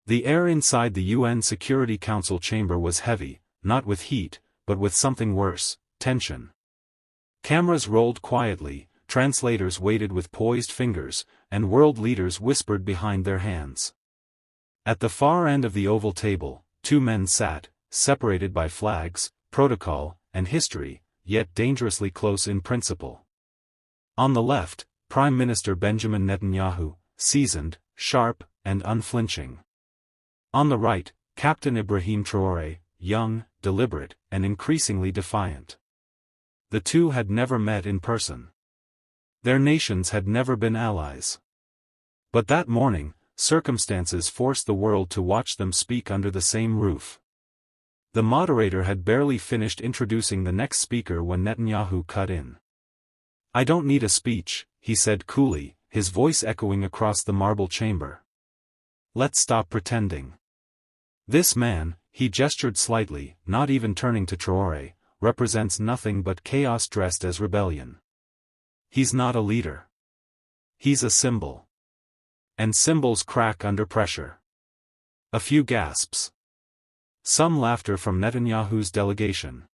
The air inside the UN Security Council chamber was heavy, not with heat, but with something worse, tension. Cameras rolled quietly, translators waited with poised fingers, and world leaders whispered behind their hands. At the far end of the oval table, two men sat, separated by flags, protocol, and history, yet dangerously close in principle. On the left, Prime Minister Benjamin Netanyahu, seasoned, sharp, and unflinching. On the right, Captain Ibrahim Traoré, young, deliberate, and increasingly defiant. The two had never met in person. Their nations had never been allies. But that morning, circumstances forced the world to watch them speak under the same roof. The moderator had barely finished introducing the next speaker when Netanyahu cut in. "I don't need a speech," he said coolly, his voice echoing across the marble chamber. "Let's stop pretending. This man," he gestured slightly, not even turning to Traore, "represents nothing but chaos dressed as rebellion. He's not a leader. He's a symbol. And symbols crack under pressure." A few gasps. Some laughter from Netanyahu's delegation.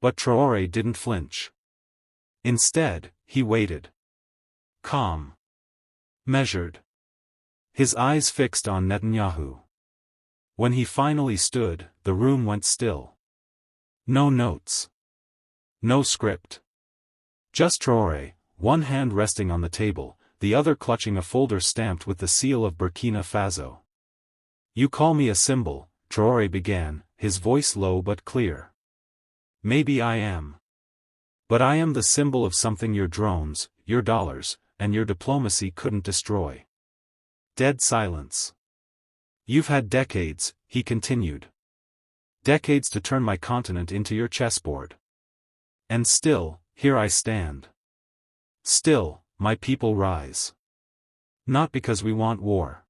But Traore didn't flinch. Instead, he waited. Calm. Measured. His eyes fixed on Netanyahu. When he finally stood, the room went still. No notes. No script. Just Traore, one hand resting on the table, the other clutching a folder stamped with the seal of Burkina Faso. "You call me a symbol," Traore began, his voice low but clear. "Maybe I am. But I am the symbol of something your drones, your dollars, and your diplomacy couldn't destroy." Dead silence. "You've had decades," he continued. "Decades to turn my continent into your chessboard. And still, here I stand. Still, my people rise. Not because we want war.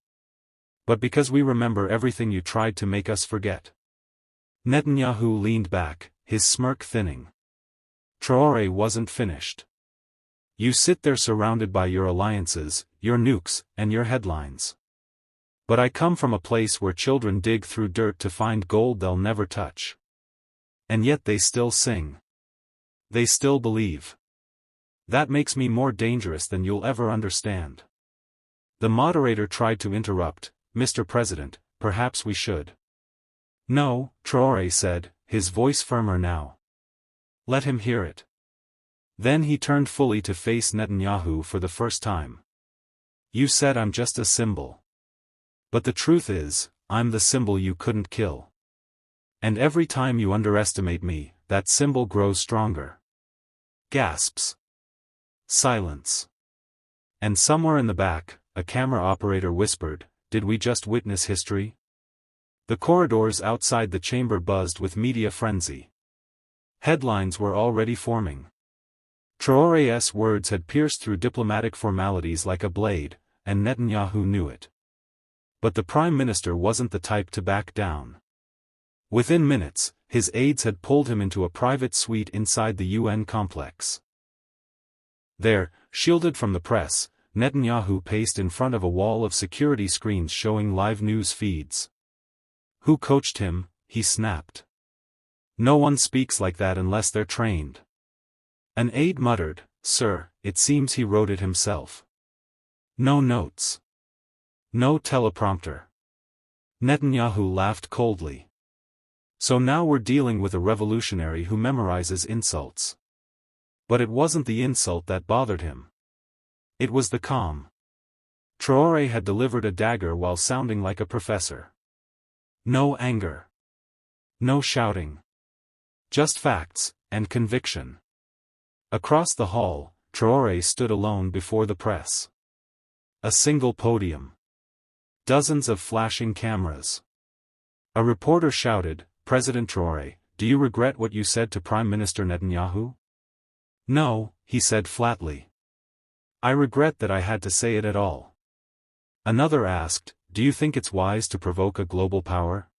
But because we remember everything you tried to make us forget." Netanyahu leaned back, his smirk thinning. Traore wasn't finished. "You sit there surrounded by your alliances, your nukes, and your headlines. But I come from a place where children dig through dirt to find gold they'll never touch. And yet they still sing. They still believe. That makes me more dangerous than you'll ever understand." The moderator tried to interrupt. "Mr. President, perhaps we should." "No," Traore said, his voice firmer now. "Let him hear it." Then he turned fully to face Netanyahu for the first time. "You said I'm just a symbol. But the truth is, I'm the symbol you couldn't kill. And every time you underestimate me, that symbol grows stronger." Gasps. Silence. And somewhere in the back, a camera operator whispered, "Did we just witness history?" The corridors outside the chamber buzzed with media frenzy. Headlines were already forming. Traore's words had pierced through diplomatic formalities like a blade, and Netanyahu knew it. But the Prime Minister wasn't the type to back down. Within minutes, his aides had pulled him into a private suite inside the UN complex. There, shielded from the press, Netanyahu paced in front of a wall of security screens showing live news feeds. "Who coached him?" he snapped. "No one speaks like that unless they're trained." An aide muttered, "Sir, it seems he wrote it himself." No notes. No teleprompter. Netanyahu laughed coldly. "So now we're dealing with a revolutionary who memorizes insults." But it wasn't the insult that bothered him. It was the calm. Traore had delivered a dagger while sounding like a professor. No anger. No shouting. Just facts, and conviction. Across the hall, Traore stood alone before the press. A single podium. Dozens of flashing cameras. A reporter shouted, "President Traore, do you regret what you said to Prime Minister Netanyahu?" "No," he said flatly. "I regret that I had to say it at all." Another asked, "Do you think it's wise to provoke a global power?"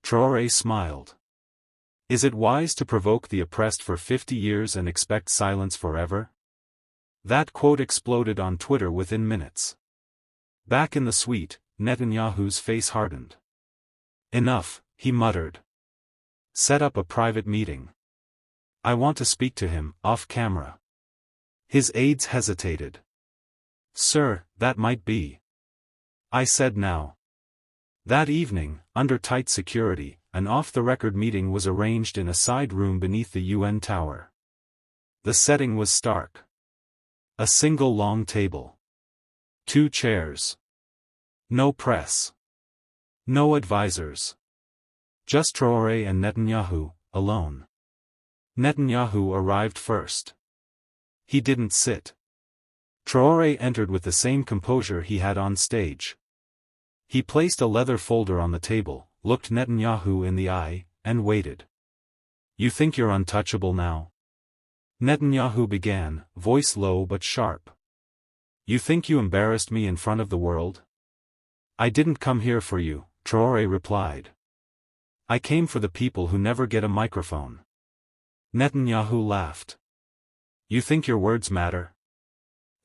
Traore smiled. "Is it wise to provoke the oppressed for 50 years and expect silence forever?" That quote exploded on Twitter within minutes. Back in the suite, Netanyahu's face hardened. Enough, he muttered. Set up a private meeting. I want to speak to him, off camera. His aides hesitated. Sir, that might be. I said now. That evening, under tight security, an off-the-record meeting was arranged in a side room beneath the UN tower. The setting was stark. A single long table. 2 chairs. No press. No advisors. Just Traore and Netanyahu, alone. Netanyahu arrived first. He didn't sit. Traore entered with the same composure he had on stage. He placed a leather folder on the table, looked Netanyahu in the eye, and waited. You think you're untouchable now? Netanyahu began, voice low but sharp. You think you embarrassed me in front of the world? I didn't come here for you, Traore replied. I came for the people who never get a microphone. Netanyahu laughed. You think your words matter?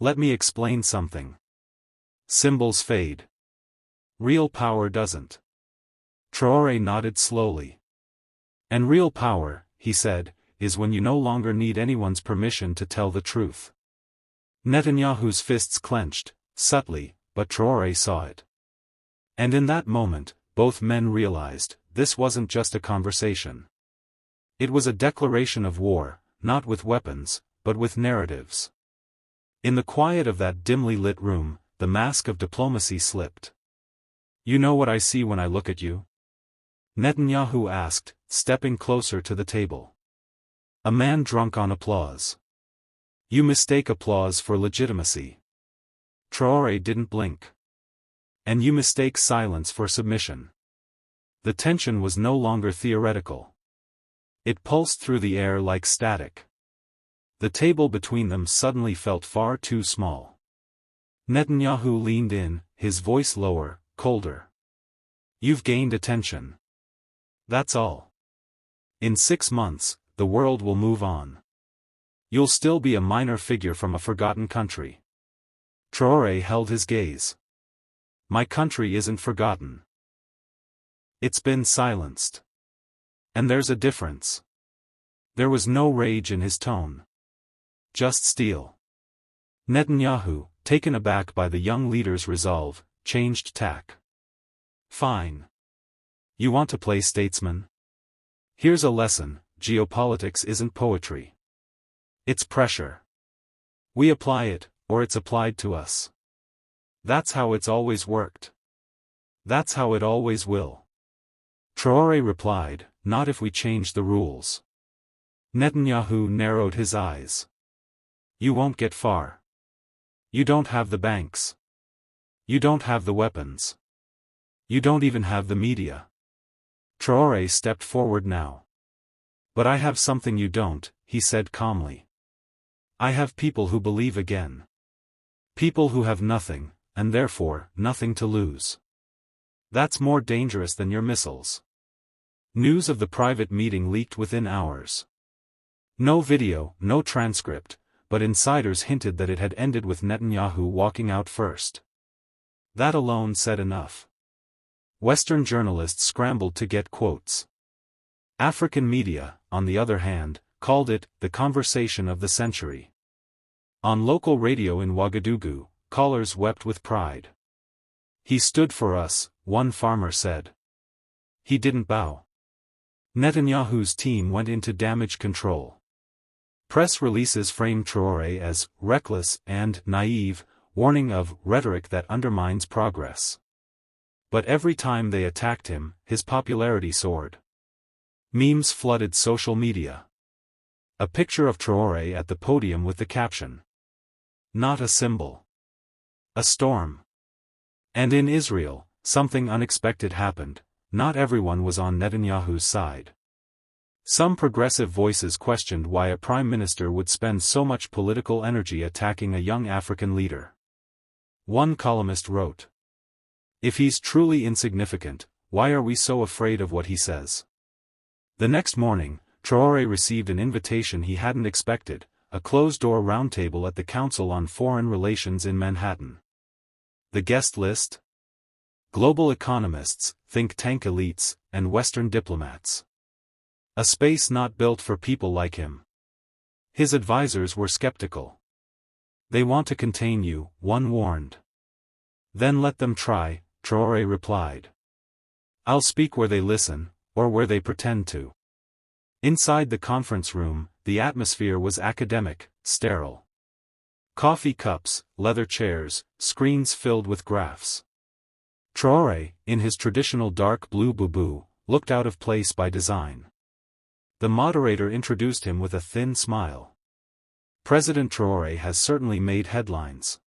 Let me explain something. Symbols fade. Real power doesn't. Traore nodded slowly. And real power, he said, is when you no longer need anyone's permission to tell the truth. Netanyahu's fists clenched, subtly, but Traore saw it. And in that moment, both men realized, this wasn't just a conversation. It was a declaration of war, not with weapons, but with narratives. In the quiet of that dimly lit room, the mask of diplomacy slipped. You know what I see when I look at you? Netanyahu asked, stepping closer to the table. A man drunk on applause. You mistake applause for legitimacy. Traore didn't blink. And you mistake silence for submission. The tension was no longer theoretical. It pulsed through the air like static. The table between them suddenly felt far too small. Netanyahu leaned in, his voice lower, colder. You've gained attention. That's all. In 6 months, the world will move on. You'll still be a minor figure from a forgotten country. Traore held his gaze. My country isn't forgotten. It's been silenced. And there's a difference. There was no rage in his tone. Just steel. Netanyahu, taken aback by the young leader's resolve, changed tack. Fine. You want to play statesman? Here's a lesson, geopolitics isn't poetry. It's pressure. We apply it, or it's applied to us. That's how it's always worked. That's how it always will. Traore replied, not if we change the rules. Netanyahu narrowed his eyes. You won't get far. You don't have the banks. You don't have the weapons. You don't even have the media. Traore stepped forward now. But I have something you don't, he said calmly. I have people who believe again. People who have nothing, and therefore, nothing to lose. That's more dangerous than your missiles. News of the private meeting leaked within hours. No video, no transcript, but insiders hinted that it had ended with Netanyahu walking out first. That alone said enough. Western journalists scrambled to get quotes. African media, on the other hand, called it the conversation of the century. On local radio in Ouagadougou, callers wept with pride. He stood for us, one farmer said. He didn't bow. Netanyahu's team went into damage control. Press releases framed Traore as reckless and naive, warning of rhetoric that undermines progress. But every time they attacked him, his popularity soared. Memes flooded social media. A picture of Traore at the podium with the caption. Not a symbol. A storm. And in Israel, something unexpected happened. Not everyone was on Netanyahu's side. Some progressive voices questioned why a prime minister would spend so much political energy attacking a young African leader. One columnist wrote, "If he's truly insignificant, why are we so afraid of what he says?" The next morning, Traore received an invitation he hadn't expected, a closed-door roundtable at the Council on Foreign Relations in Manhattan. The guest list? global economists, think tank elites, and Western diplomats. A space not built for people like him. His advisors were skeptical. They want to contain you, one warned. Then let them try, Traore replied. I'll speak where they listen, or where they pretend to. Inside the conference room, the atmosphere was academic, sterile. Coffee cups, leather chairs, screens filled with graphs. Traore, in his traditional dark blue bubu, looked out of place by design. The moderator introduced him with a thin smile. President Traore has certainly made headlines.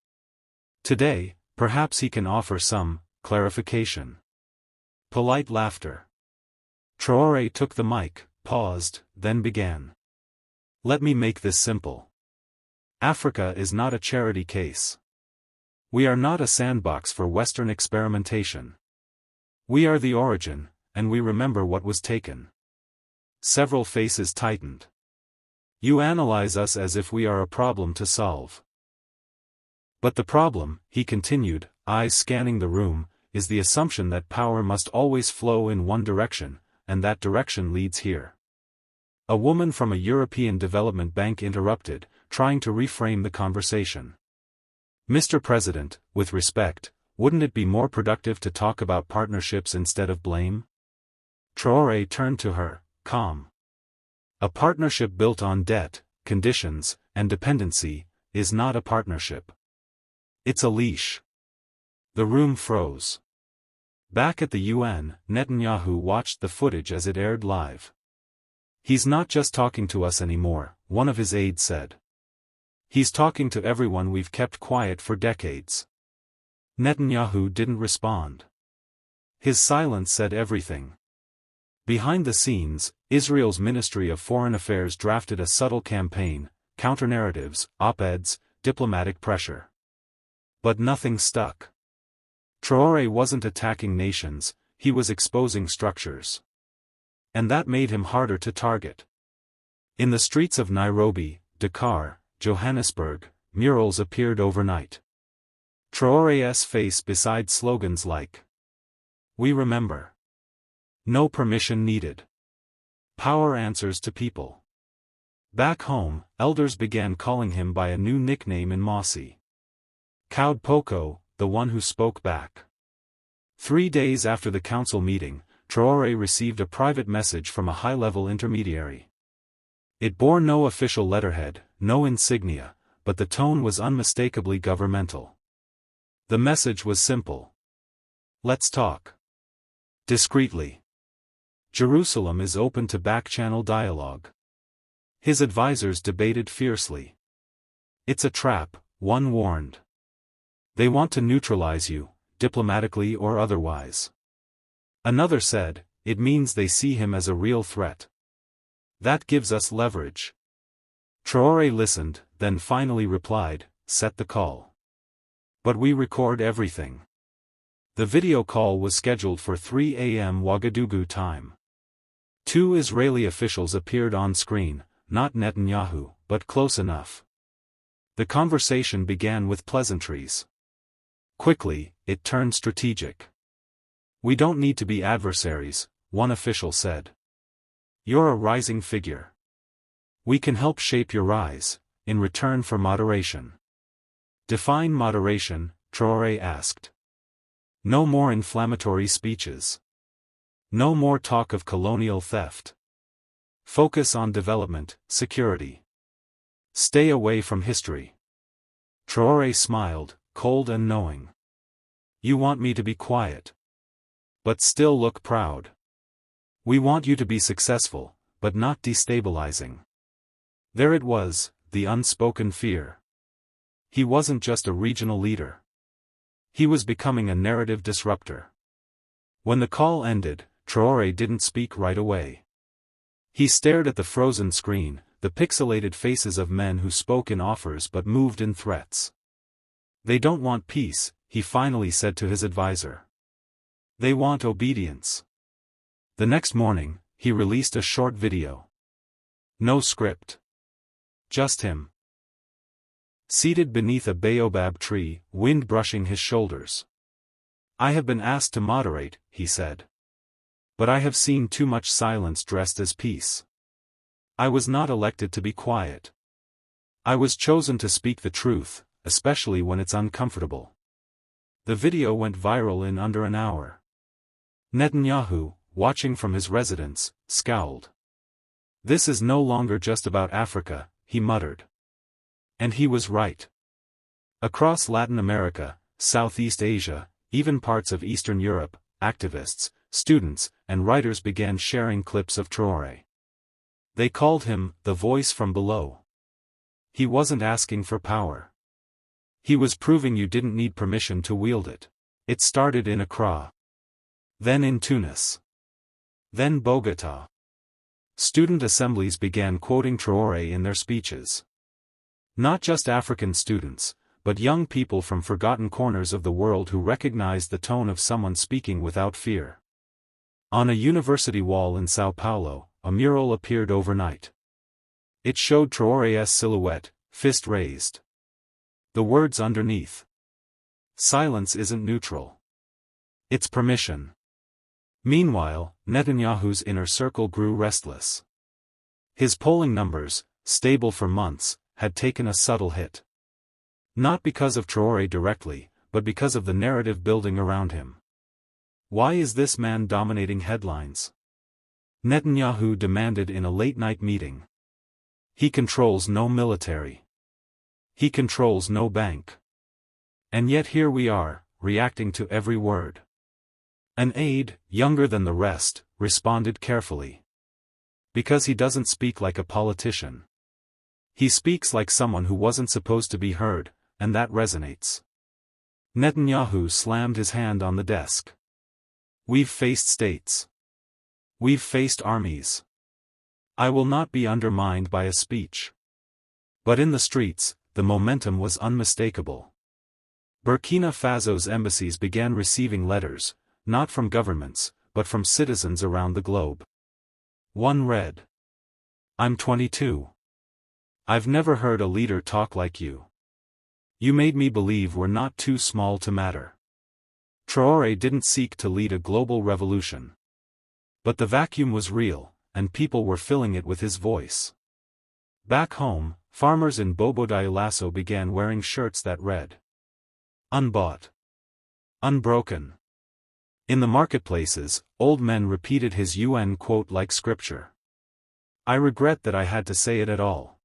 Today, perhaps he can offer some clarification. Polite laughter. Traore took the mic, paused, then began. Let me make this simple. Africa is not a charity case. We are not a sandbox for Western experimentation. We are the origin, and we remember what was taken. Several faces tightened. You analyze us as if we are a problem to solve. But the problem, he continued, eyes scanning the room, is the assumption that power must always flow in one direction, and that direction leads here. A woman from a European Development Bank interrupted, trying to reframe the conversation. Mr. President, with respect, wouldn't it be more productive to talk about partnerships instead of blame? Traore turned to her, calm. A partnership built on debt, conditions, and dependency, is not a partnership. It's a leash. The room froze. Back at the UN, Netanyahu watched the footage as it aired live. He's not just talking to us anymore, one of his aides said. He's talking to everyone we've kept quiet for decades. Netanyahu didn't respond. His silence said everything. Behind the scenes, Israel's Ministry of Foreign Affairs drafted a subtle campaign, counter-narratives, op-eds, diplomatic pressure. But nothing stuck. Traore wasn't attacking nations, he was exposing structures. And that made him harder to target. In the streets of Nairobi, Dakar, Johannesburg, murals appeared overnight. Traore's face beside slogans like, "We remember. No permission needed. Power answers to people." Back home, elders began calling him by a new nickname in Mossy. Cowed Poco, the one who spoke back. 3 days after the council meeting, Traore received a private message from a high-level intermediary. It bore no official letterhead, no insignia, but the tone was unmistakably governmental. The message was simple. Let's talk. Discreetly. Jerusalem is open to Backchannel dialogue. His advisors debated fiercely. It's a trap, one warned. They want to neutralize you, diplomatically or otherwise. Another said, it means they see him as a real threat. That gives us leverage. Traore listened, then finally replied, set the call. But we record everything. The video call was scheduled for 3 a.m. Ouagadougou time. 2 Israeli officials appeared on screen, not Netanyahu, but close enough. The conversation began with pleasantries. Quickly, it turned strategic. We don't need to be adversaries, one official said. You're a rising figure. We can help shape your rise, in return for moderation. Define moderation, Traore asked. No more inflammatory speeches. No more talk of colonial theft. Focus on development, security. Stay away from history. Traore smiled, cold and knowing. You want me to be quiet. But still look proud. We want you to be successful, but not destabilizing. There it was, the unspoken fear. He wasn't just a regional leader. He was becoming a narrative disruptor. When the call ended, Traore didn't speak right away. He stared at the frozen screen, the pixelated faces of men who spoke in offers but moved in threats. They don't want peace, he finally said to his advisor. They want obedience. The next morning, he released a short video. No script. Just him. Seated beneath a baobab tree, wind brushing his shoulders. I have been asked to moderate, he said. But I have seen too much silence dressed as peace. I was not elected to be quiet. I was chosen to speak the truth, especially when it's uncomfortable. The video went viral in under an hour. Netanyahu, watching from his residence, scowled. This is no longer just about Africa, he muttered. And he was right. Across Latin America, Southeast Asia, even parts of Eastern Europe, activists, students, and writers began sharing clips of Traore. They called him the voice from below. He wasn't asking for power. He was proving you didn't need permission to wield it. It started in Accra. Then in Tunis. Then Bogotá. Student assemblies began quoting Traore in their speeches. Not just African students, but young people from forgotten corners of the world who recognized the tone of someone speaking without fear. On a university wall in São Paulo, a mural appeared overnight. It showed Traore's silhouette, fist raised. The words underneath. Silence isn't neutral. It's permission. Meanwhile, Netanyahu's inner circle grew restless. His polling numbers, stable for months, had taken a subtle hit. Not because of Traore directly, but because of the narrative building around him. Why is this man dominating headlines? Netanyahu demanded in a late-night meeting. He controls no military. He controls no bank. And yet here we are, reacting to every word. An aide, younger than the rest, responded carefully. Because he doesn't speak like a politician. He speaks like someone who wasn't supposed to be heard, and that resonates. Netanyahu slammed his hand on the desk. We've faced states. We've faced armies. I will not be undermined by a speech. But in the streets, the momentum was unmistakable. Burkina Faso's embassies began receiving letters, not from governments, but from citizens around the globe. One read, "I'm 22. I've never heard a leader talk like you. You made me believe we're not too small to matter." Traore didn't seek to lead a global revolution. But the vacuum was real, and people were filling it with his voice. Back home, farmers in Bobo Dioulasso began wearing shirts that read, "Unbought. Unbroken." In the marketplaces, old men repeated his UN quote like scripture. I regret that I had to say it at all.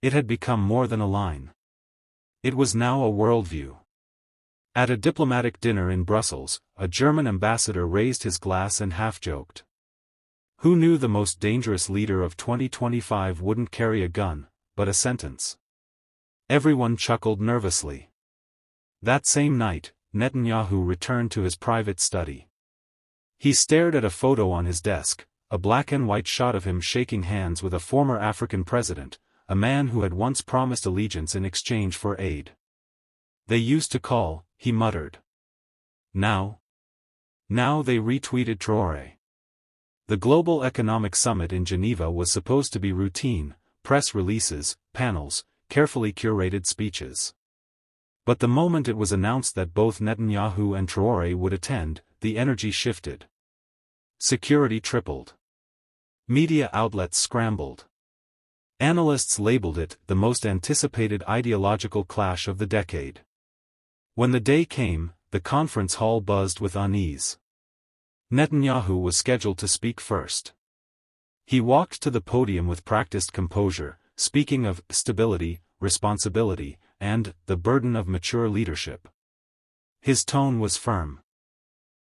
It had become more than a line. It was now a worldview. At a diplomatic dinner in Brussels, a German ambassador raised his glass and half-joked. Who knew the most dangerous leader of 2025 wouldn't carry a gun, but a sentence? Everyone chuckled nervously. That same night, Netanyahu returned to his private study. He stared at a photo on his desk, a black and white shot of him shaking hands with a former African president, a man who had once promised allegiance in exchange for aid. They used to call, he muttered. Now they retweeted Traore. The Global Economic Summit in Geneva was supposed to be routine, press releases, panels, carefully curated speeches. But the moment it was announced that both Netanyahu and Traore would attend, the energy shifted. Security tripled. Media outlets scrambled. Analysts labeled it the most anticipated ideological clash of the decade. When the day came, the conference hall buzzed with unease. Netanyahu was scheduled to speak first. He walked to the podium with practiced composure, speaking of stability, responsibility, and the burden of mature leadership. His tone was firm.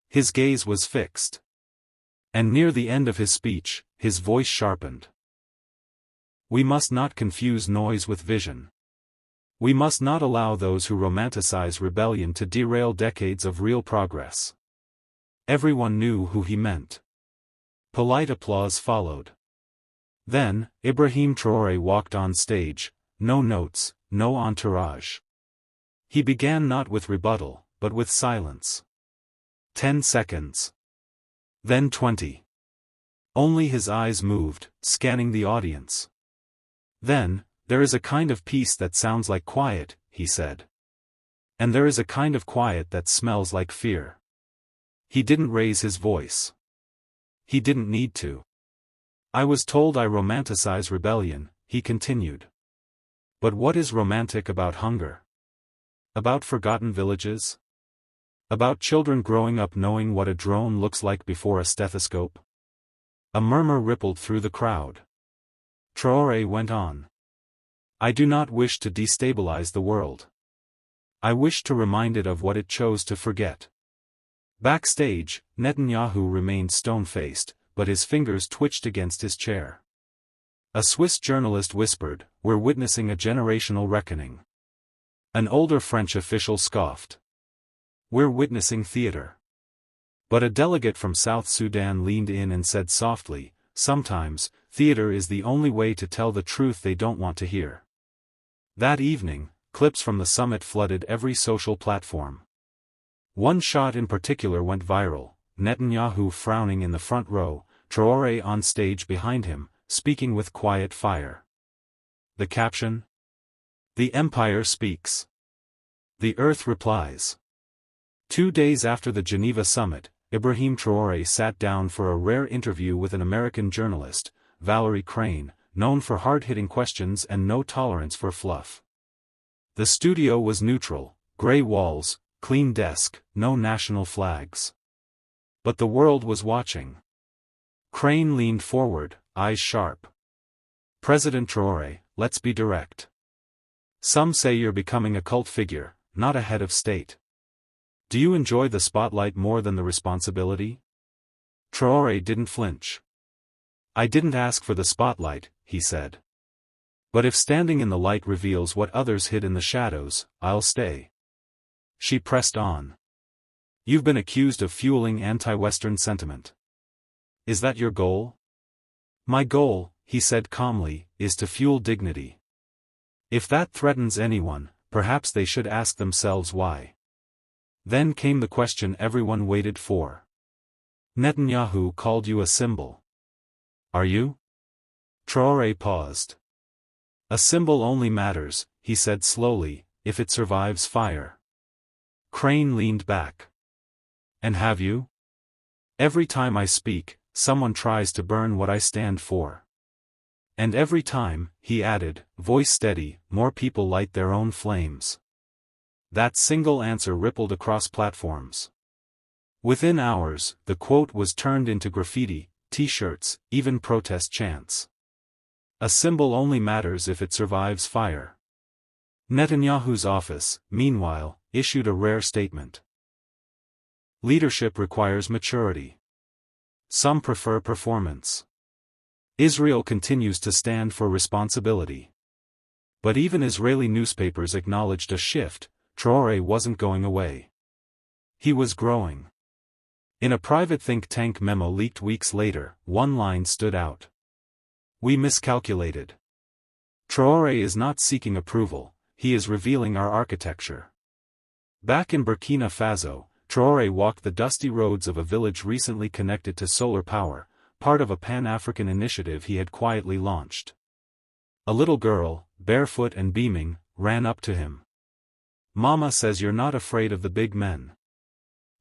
His gaze was fixed. And near the end of his speech, his voice sharpened. We must not confuse noise with vision. We must not allow those who romanticize rebellion to derail decades of real progress. Everyone knew who he meant. Polite applause followed. Then, Ibrahim Traoré walked on stage, no notes, no entourage. He began not with rebuttal, but with silence. 10 seconds. Then 20. Only his eyes moved, scanning the audience. Then, there is a kind of peace that sounds like quiet, he said. And there is a kind of quiet that smells like fear. He didn't raise his voice. He didn't need to. I was told I romanticize rebellion, he continued. But what is romantic about hunger? About forgotten villages? About children growing up knowing what a drone looks like before a stethoscope? A murmur rippled through the crowd. Traore went on. I do not wish to destabilize the world. I wish to remind it of what it chose to forget. Backstage, Netanyahu remained stone-faced, but his fingers twitched against his chair. A Swiss journalist whispered, "We're witnessing a generational reckoning." An older French official scoffed. "We're witnessing theater." But a delegate from South Sudan leaned in and said softly, "Sometimes, theater is the only way to tell the truth they don't want to hear." That evening, clips from the summit flooded every social platform. One shot in particular went viral, Netanyahu frowning in the front row, Traore on stage behind him, speaking with quiet fire. The caption? "The Empire speaks. The Earth replies." 2 days after the Geneva summit, Ibrahim Traoré sat down for a rare interview with an American journalist, Valerie Crane, known for hard-hitting questions and no tolerance for fluff. The studio was neutral, gray walls, clean desk, no national flags. But the world was watching. Crane leaned forward, eyes sharp. "President Traoré, let's be direct. Some say you're becoming a cult figure, not a head of state. Do you enjoy the spotlight more than the responsibility?" Traoré didn't flinch. "I didn't ask for the spotlight," he said. "But if standing in the light reveals what others hid in the shadows, I'll stay." She pressed on. "You've been accused of fueling anti-Western sentiment. Is that your goal?" "My goal," he said calmly, "is to fuel dignity. If that threatens anyone, perhaps they should ask themselves why." Then came the question everyone waited for. "Netanyahu called you a symbol. Are you?" Traoré paused. "A symbol only matters," he said slowly, "if it survives fire." Crane leaned back. "And have you?" "Every time I speak, someone tries to burn what I stand for. And every time," he added, voice steady, "more people light their own flames." That single answer rippled across platforms. Within hours, the quote was turned into graffiti, t-shirts, even protest chants. A symbol only matters if it survives fire. Netanyahu's office, meanwhile, issued a rare statement. Leadership requires maturity. Some prefer performance. Israel continues to stand for responsibility. But even Israeli newspapers acknowledged a shift. Traoré wasn't going away. He was growing. In a private think tank memo leaked weeks later, one line stood out. "We miscalculated. Traoré is not seeking approval, he is revealing our architecture." Back in Burkina Faso, Traoré walked the dusty roads of a village recently connected to solar power, part of a Pan-African initiative he had quietly launched. A little girl, barefoot and beaming, ran up to him. "Mama says you're not afraid of the big men."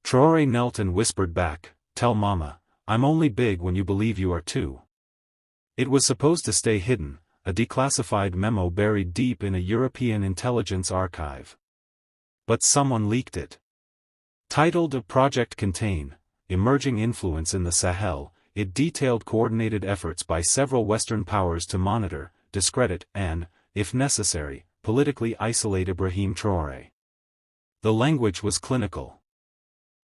Traoré knelt and whispered back, "Tell Mama, I'm only big when you believe you are too." It was supposed to stay hidden, a declassified memo buried deep in a European intelligence archive. But someone leaked it. Titled Project Contain, Emerging Influence in the Sahel, it detailed coordinated efforts by several Western powers to monitor, discredit and, if necessary, politically isolate Ibrahim Traoré. The language was clinical.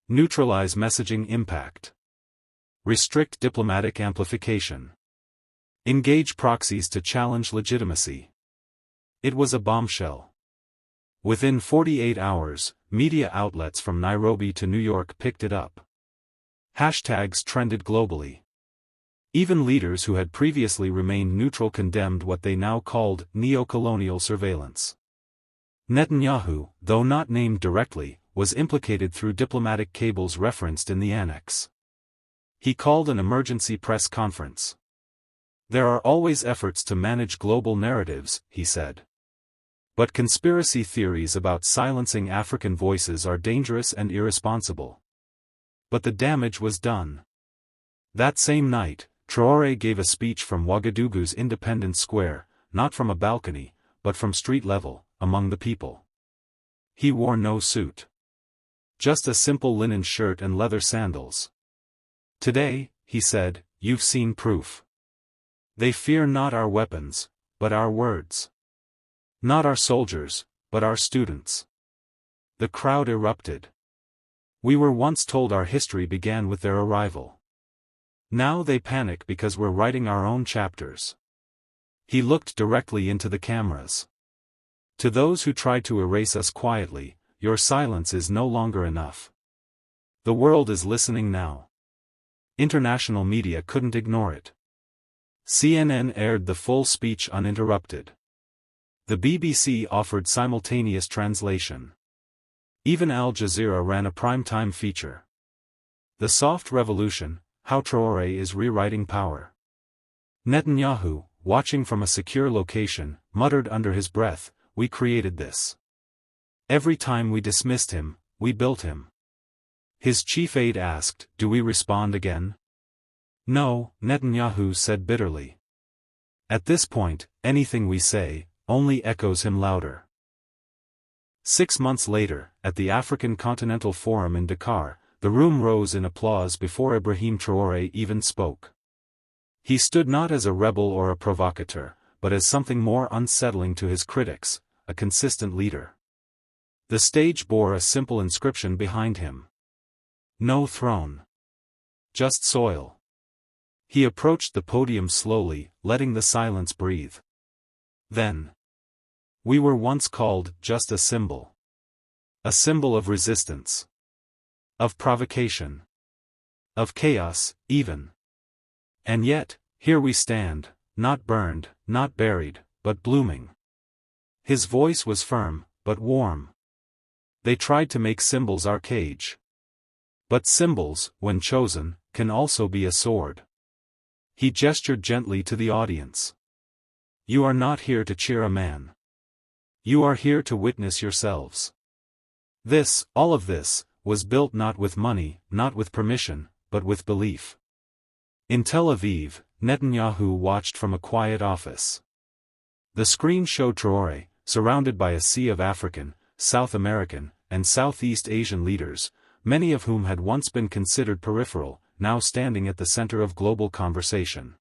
Neutralize messaging impact. Restrict diplomatic amplification. Engage proxies to challenge legitimacy. It was a bombshell. Within 48 hours, media outlets from Nairobi to New York picked it up. Hashtags trended globally. Even leaders who had previously remained neutral condemned what they now called neo-colonial surveillance. Netanyahu, though not named directly, was implicated through diplomatic cables referenced in the annex. He called an emergency press conference. "There are always efforts to manage global narratives," he said. "But conspiracy theories about silencing African voices are dangerous and irresponsible. But the damage was done. That same night, Traore gave a speech from Ouagadougou's Independence Square, not from a balcony, but from street level, among the people. He wore no suit. Just a simple linen shirt and leather sandals. "Today," he said, "you've seen proof. They fear not our weapons, but our words. Not our soldiers, but our students." The crowd erupted. "We were once told our history began with their arrival. Now they panic because we're writing our own chapters." He looked directly into the cameras. "To those who try to erase us quietly, your silence is no longer enough. The world is listening now." International media couldn't ignore it. CNN aired the full speech uninterrupted. The BBC offered simultaneous translation. Even Al Jazeera ran a primetime feature. "The Soft Revolution: How Traore is Rewriting Power." Netanyahu, watching from a secure location, muttered under his breath, "We created this. Every time we dismissed him, we built him." His chief aide asked, "Do we respond again?" "No," Netanyahu said bitterly. "At this point, anything we say only echoes him louder." 6 months later, at the African Continental Forum in Dakar, the room rose in applause before Ibrahim Traoré even spoke. He stood not as a rebel or a provocateur, but as something more unsettling to his critics, a consistent leader. The stage bore a simple inscription behind him. "No throne. Just soil." He approached the podium slowly, letting the silence breathe. Then, "We were once called just a symbol. A symbol of resistance. Of provocation. Of chaos, even. And yet, here we stand, not burned, not buried, but blooming." His voice was firm, but warm. "They tried to make symbols our cage. But symbols, when chosen, can also be a sword." He gestured gently to the audience. "You are not here to cheer a man. You are here to witness yourselves. This, all of this, was built not with money, not with permission, but with belief." In Tel Aviv, Netanyahu watched from a quiet office. The screen showed Traore, surrounded by a sea of African, South American, and Southeast Asian leaders, many of whom had once been considered peripheral, now standing at the center of global conversation.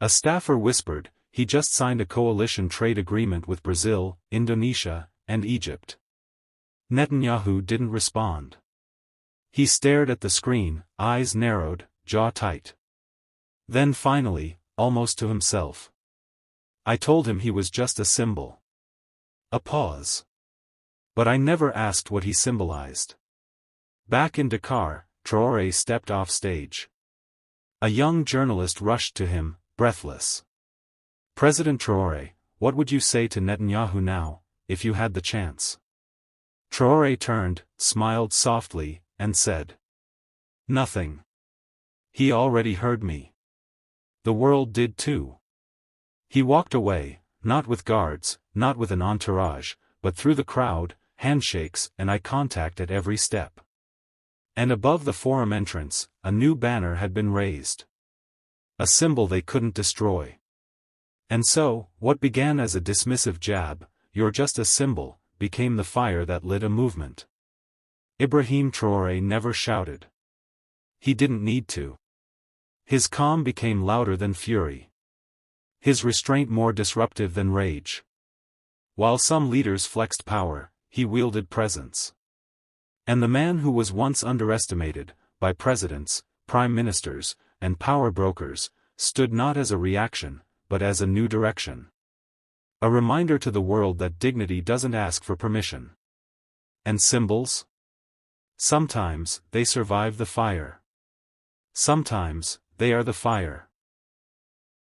A staffer whispered, "He just signed a coalition trade agreement with Brazil, Indonesia, and Egypt." Netanyahu didn't respond. He stared at the screen, eyes narrowed, jaw tight. Then finally, almost to himself, "I told him he was just a symbol." A pause. "But I never asked what he symbolized." Back in Dakar, Traoré stepped off stage. A young journalist rushed to him, breathless. "President Traoré, what would you say to Netanyahu now, if you had the chance?" Traoré turned, smiled softly, and said, "Nothing. He already heard me. The world did too." He walked away, not with guards, not with an entourage, but through the crowd, handshakes and eye contact at every step. And above the forum entrance, a new banner had been raised. A symbol they couldn't destroy. And so, what began as a dismissive jab, "You're just a symbol," became the fire that lit a movement. Ibrahim Traoré never shouted. He didn't need to. His calm became louder than fury. His restraint more disruptive than rage. While some leaders flexed power, he wielded presence. And the man who was once underestimated, by presidents, prime ministers, and power brokers, stood not as a reaction, but as a new direction. A reminder to the world that dignity doesn't ask for permission. And symbols? Sometimes, they survive the fire. Sometimes, they are the fire.